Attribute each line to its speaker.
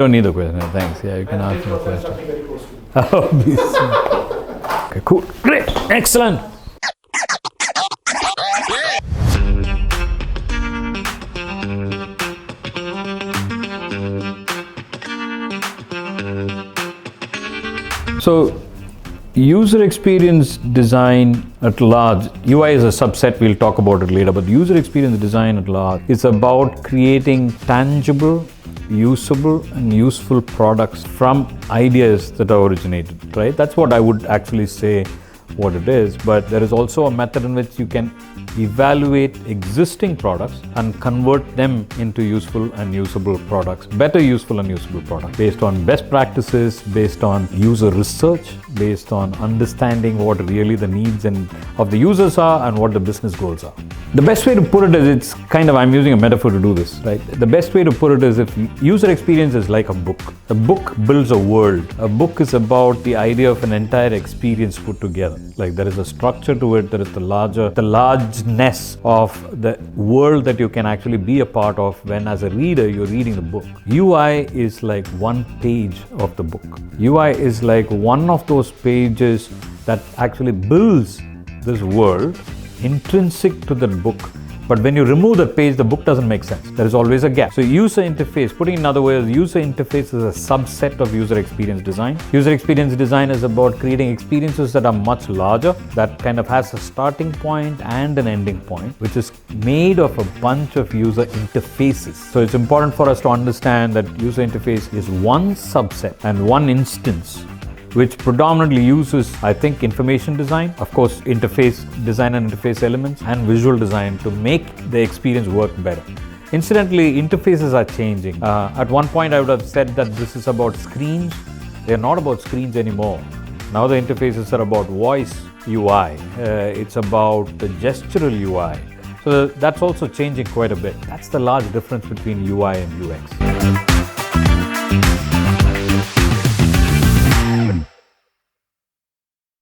Speaker 1: Don't need the question. No, thanks. Yeah, you can ask me the question.
Speaker 2: Something very close to you.
Speaker 1: Oh, okay, cool. Great. Excellent. So, user experience design at large, UI is a subset, we'll talk about it later, but user experience design at large is about creating tangible, usable and useful products from ideas that are originated, right? That's what I would actually say what it is, but there is also a method in which you can evaluate existing products and convert them into useful and usable products, better useful and usable products based on best practices, based on user research, based on understanding what really the needs of the users are and what the business goals are. The best way to put it is, it's kind of, I'm using a metaphor to do this, right? The best way to put it is, if user experience is like a book. A book builds a world. A book is about the idea of an entire experience put together. Like there is a structure to it, there is the largeness of the world that you can actually be a part of when as a reader you're reading the book. UI is like one page of the book. UI is like one of those pages that actually builds this world intrinsic to the book. But when you remove that page, the book doesn't make sense. There is always a gap. So user interface, putting it in other words, user interface is a subset of user experience design. User experience design is about creating experiences that are much larger, that kind of has a starting point and an ending point, which is made of a bunch of user interfaces. So it's important for us to understand that user interface is one subset and one instance which predominantly uses, I think, information design, of course, interface design and interface elements, and visual design to make the experience work better. Incidentally, interfaces are changing. At one point, I would have said that this is about screens. They're not about screens anymore. Now the interfaces are about voice UI. It's about the gestural UI. So that's also changing quite a bit. That's the large difference between UI and UX.